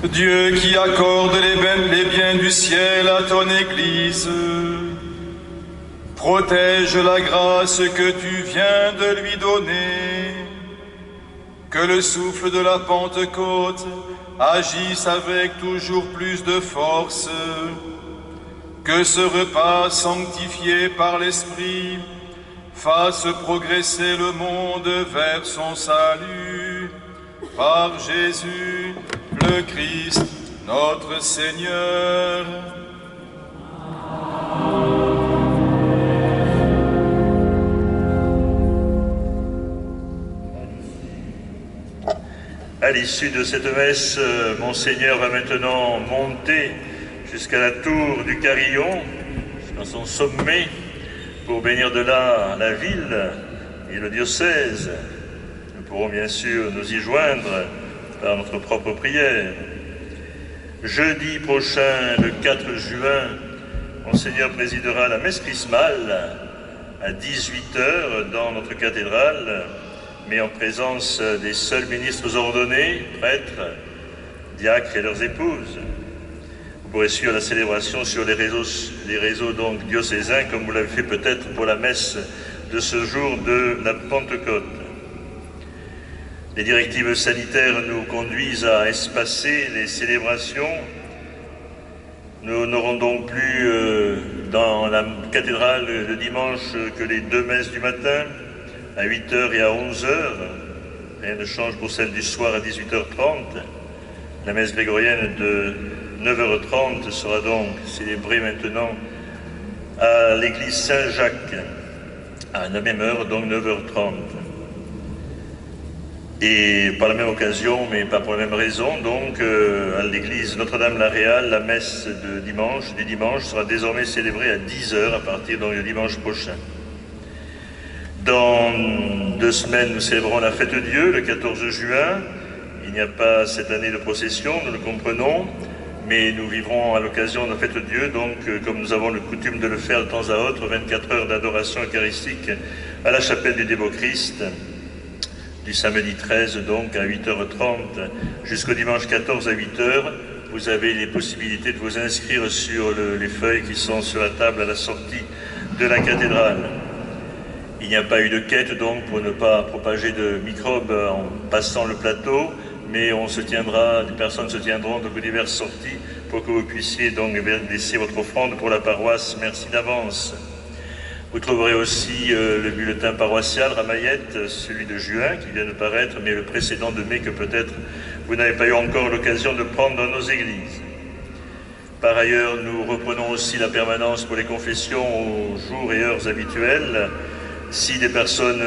Dieu qui accorde les biens du ciel à ton Église, protège la grâce que tu viens de lui donner. Que le souffle de la Pentecôte agisse avec toujours plus de force. Que ce repas sanctifié par l'Esprit fasse progresser le monde vers son salut. Par Jésus, le Christ, notre Seigneur. À l'issue de cette messe, Monseigneur va maintenant monter jusqu'à la tour du Carillon, jusqu'à son sommet, pour bénir de là la ville et le diocèse. Nous pourrons bien sûr nous y joindre par notre propre prière. Jeudi prochain, le 4 juin, Monseigneur présidera la messe chrismale à 18h dans notre cathédrale, mais en présence des seuls ministres ordonnés, prêtres, diacres et leurs épouses. Vous pourrez suivre la célébration sur les réseaux donc diocésains, comme vous l'avez fait peut-être pour la messe de ce jour de la Pentecôte. Les directives sanitaires nous conduisent à espacer les célébrations. Nous n'aurons donc plus dans la cathédrale le dimanche que les 2 messes du matin, à 8h et à 11h. Rien ne change pour celle du soir à 18h30. La messe grégorienne de 9h30 sera donc célébrée maintenant à l'église Saint-Jacques, à la même heure, donc 9h30. Et par la même occasion, mais pas pour la même raison, donc à l'église Notre-Dame-la-Réale, la messe de dimanche, du dimanche, sera désormais célébrée à 10h à partir donc du dimanche prochain. Dans 2 semaines, nous célébrons la fête de Dieu, le 14 juin. Il n'y a pas cette année de procession, nous le comprenons, mais nous vivrons à l'occasion de la fête de Dieu, donc comme nous avons le coutume de le faire de temps à autre, 24 heures d'adoration eucharistique à la chapelle du Déveau-Christ, du samedi 13 donc à 8h30 jusqu'au dimanche 14 à 8h. Vous avez les possibilités de vous inscrire sur les feuilles qui sont sur la table à la sortie de la cathédrale. Il n'y a pas eu de quête donc pour ne pas propager de microbes en passant le plateau, mais des personnes se tiendront donc aux diverses sorties pour que vous puissiez donc laisser votre offrande pour la paroisse. Merci d'avance. Vous trouverez aussi le bulletin paroissial Ramayette, celui de juin qui vient de paraître, mais le précédent de mai que peut-être vous n'avez pas eu encore l'occasion de prendre dans nos églises. Par ailleurs, nous reprenons aussi la permanence pour les confessions aux jours et heures habituels. Si des personnes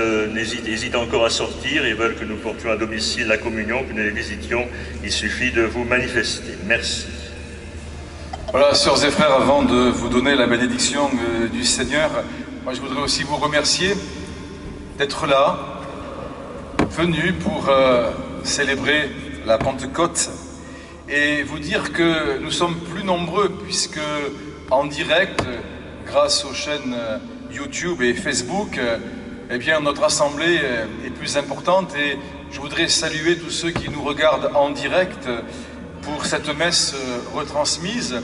hésitent encore à sortir et veulent que nous portions à domicile la communion, que nous les visitions, il suffit de vous manifester. Merci. Voilà, sœurs et frères, avant de vous donner la bénédiction du Seigneur, moi je voudrais aussi vous remercier d'être là, venus pour célébrer la Pentecôte et vous dire que nous sommes plus nombreux puisque en direct, grâce aux chaînes YouTube et Facebook, eh bien notre assemblée est plus importante et je voudrais saluer tous ceux qui nous regardent en direct pour cette messe retransmise,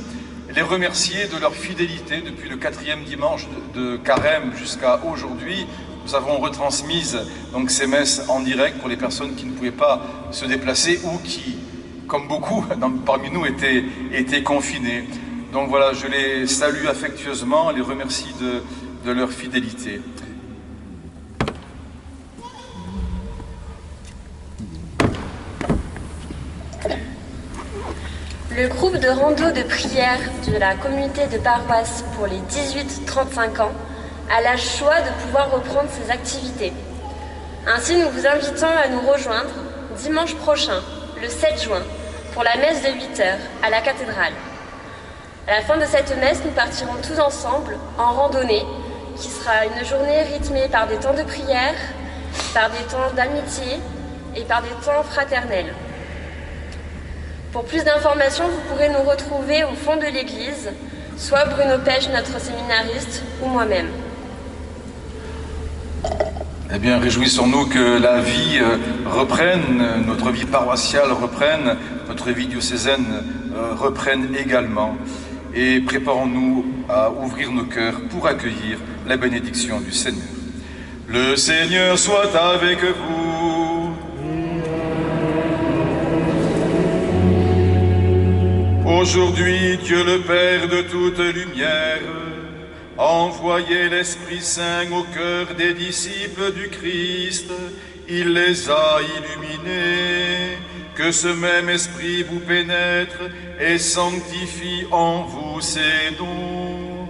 les remercier de leur fidélité depuis le 4e dimanche de Carême jusqu'à aujourd'hui. Nous avons retransmis donc ces messes en direct pour les personnes qui ne pouvaient pas se déplacer ou qui, comme beaucoup parmi nous, étaient confinées. Donc voilà, je les salue affectueusement, les remercie de leur fidélité. Le groupe de rando de prière de la communauté de paroisse pour les 18-35 ans a le choix de pouvoir reprendre ses activités. Ainsi, nous vous invitons à nous rejoindre dimanche prochain, le 7 juin, pour la messe de 8h à la cathédrale. À la fin de cette messe, nous partirons tous ensemble en randonnée, qui sera une journée rythmée par des temps de prière, par des temps d'amitié et par des temps fraternels. Pour plus d'informations, vous pourrez nous retrouver au fond de l'église, soit Bruno Pêche, notre séminariste, ou moi-même. Eh bien, réjouissons-nous que la vie reprenne, notre vie paroissiale reprenne, notre vie diocésaine reprenne également. Et préparons-nous à ouvrir nos cœurs pour accueillir la bénédiction du Seigneur. Le Seigneur soit avec vous. Aujourd'hui, Dieu le Père de toute lumière a envoyé l'Esprit Saint au cœur des disciples du Christ. Il les a illuminés. Que ce même Esprit vous pénètre et sanctifie en vous ses dons.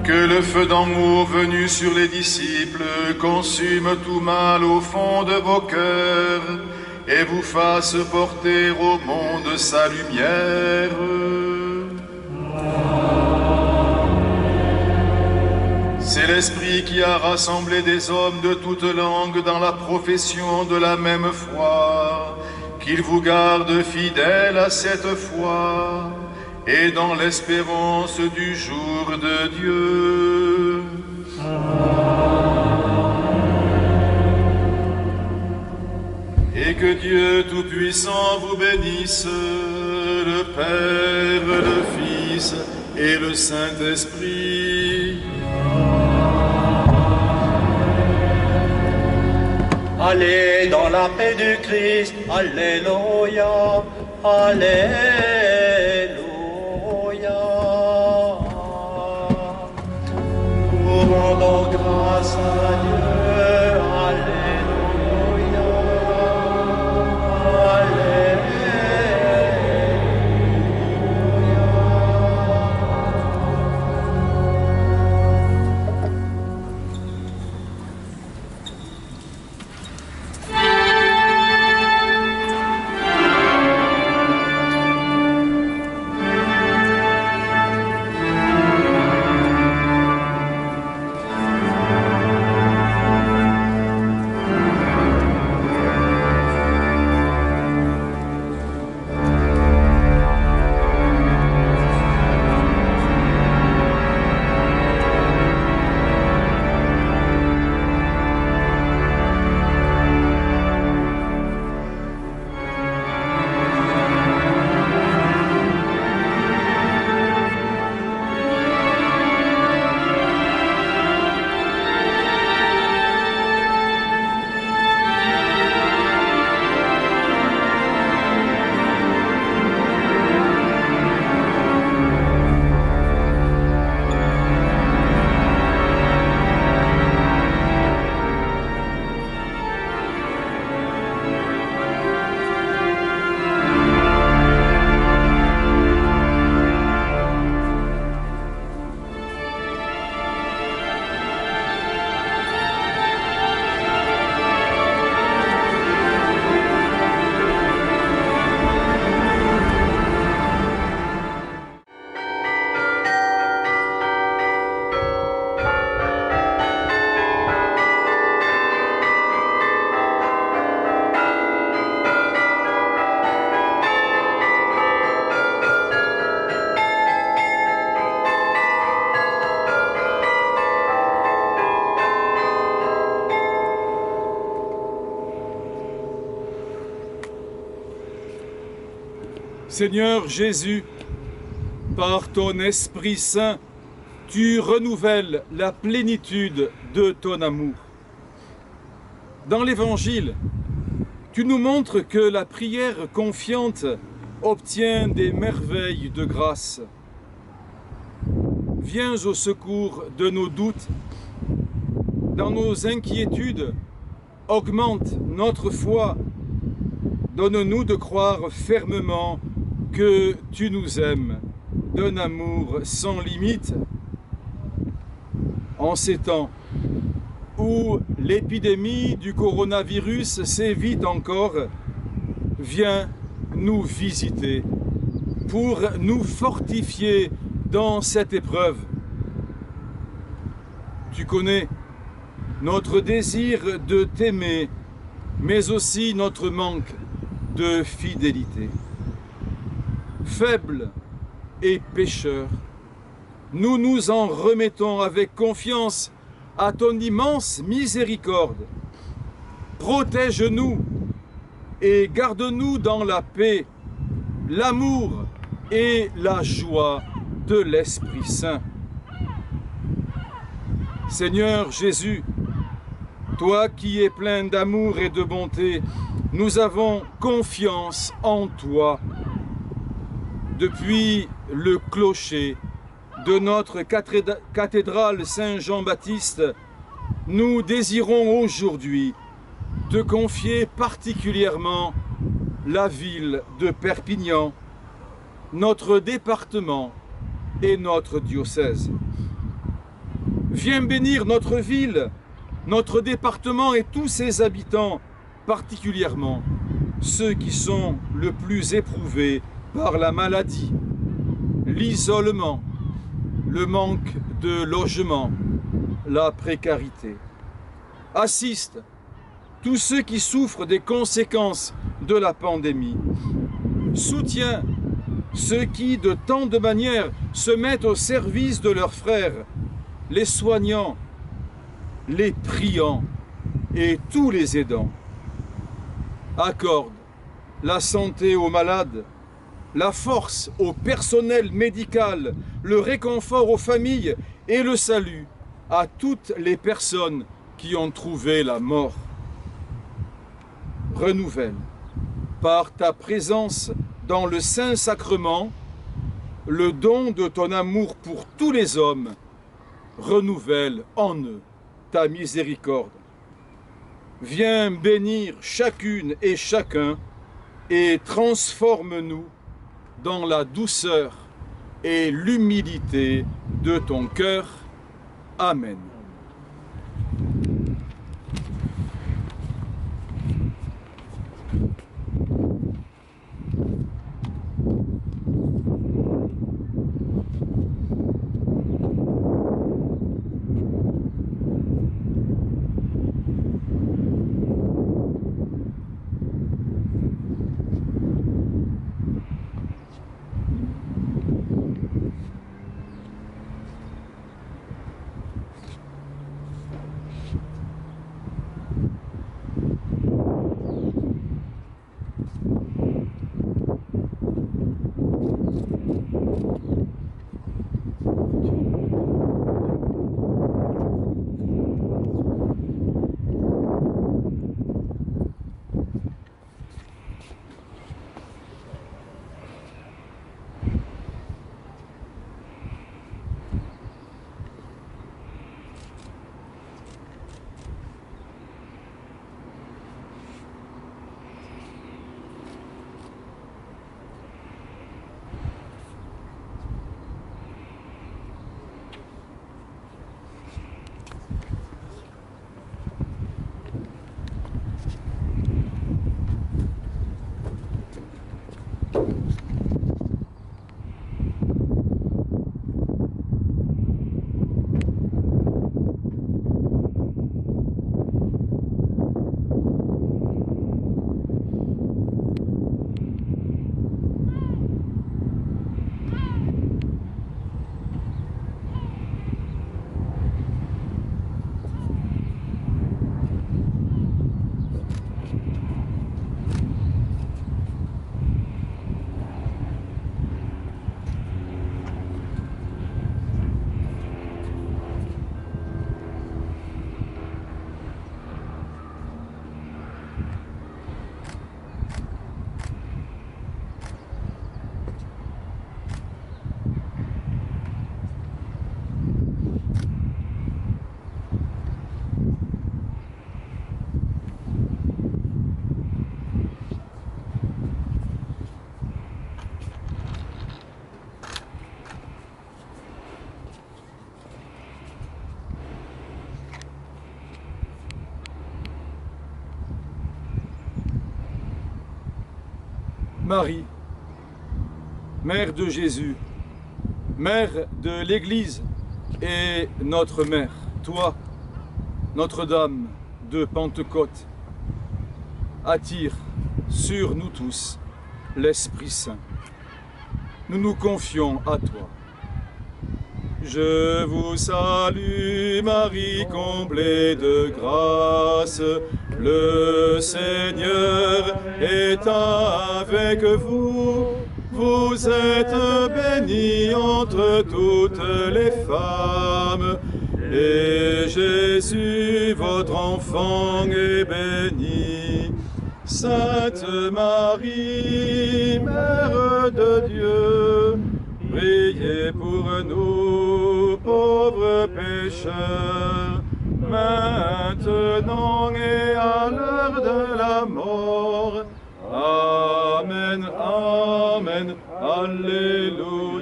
Que le feu d'amour venu sur les disciples consume tout mal au fond de vos cœurs et vous fasse porter au monde sa lumière. C'est l'Esprit qui a rassemblé des hommes de toutes langues dans la profession de la même foi, qu'il vous garde fidèles à cette foi et dans l'espérance du jour de Dieu. Et que Dieu Tout-Puissant vous bénisse, le Père, le Fils et le Saint-Esprit. Allez dans la paix du Christ, Alléluia, Alléluia. Nous rendons grâce à Dieu, Alléluia, Alléluia. Seigneur Jésus, par ton Esprit Saint, tu renouvelles la plénitude de ton amour. Dans l'Évangile, tu nous montres que la prière confiante obtient des merveilles de grâce. Viens au secours de nos doutes, dans nos inquiétudes, augmente notre foi. Donne-nous de croire fermement que tu nous aimes d'un amour sans limite. En ces temps où l'épidémie du coronavirus sévit encore, viens nous visiter pour nous fortifier dans cette épreuve. Tu connais notre désir de t'aimer, mais aussi notre manque de fidélité. Faibles et pécheurs, nous nous en remettons avec confiance à ton immense miséricorde. Protège-nous et garde-nous dans la paix, l'amour et la joie de l'Esprit Saint. Seigneur Jésus, toi qui es plein d'amour et de bonté, nous avons confiance en toi. Depuis le clocher de notre cathédrale Saint-Jean-Baptiste, nous désirons aujourd'hui te confier particulièrement la ville de Perpignan, notre département et notre diocèse. Viens bénir notre ville, notre département et tous ses habitants, particulièrement ceux qui sont le plus éprouvés par la maladie, l'isolement, le manque de logement, la précarité. Assiste tous ceux qui souffrent des conséquences de la pandémie. Soutiens ceux qui, de tant de manières, se mettent au service de leurs frères, les soignants, les priants et tous les aidants. Accorde la santé aux malades, la force au personnel médical, le réconfort aux familles et le salut à toutes les personnes qui ont trouvé la mort. Renouvelle, par ta présence dans le Saint-Sacrement, le don de ton amour pour tous les hommes. Renouvelle en eux ta miséricorde. Viens bénir chacune et chacun et transforme-nous dans la douceur et l'humilité de ton cœur. Amen. Marie, Mère de Jésus, Mère de l'Église et notre Mère, toi, Notre-Dame de Pentecôte, attire sur nous tous l'Esprit Saint. Nous nous confions à toi. Je vous salue, Marie, comblée de grâce. Le Seigneur est avec vous. Vous êtes bénie entre toutes les femmes. Et Jésus, votre enfant, est béni. Sainte Marie, Mère de Dieu, priez pour nous, pauvres pécheurs, maintenant et à l'heure de la mort. Amen, Amen, Alléluia.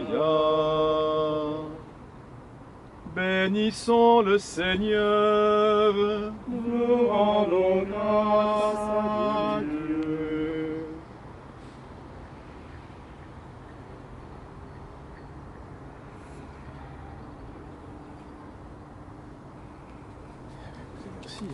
Bénissons le Seigneur, nous rendons grâce à Dieu. Merci.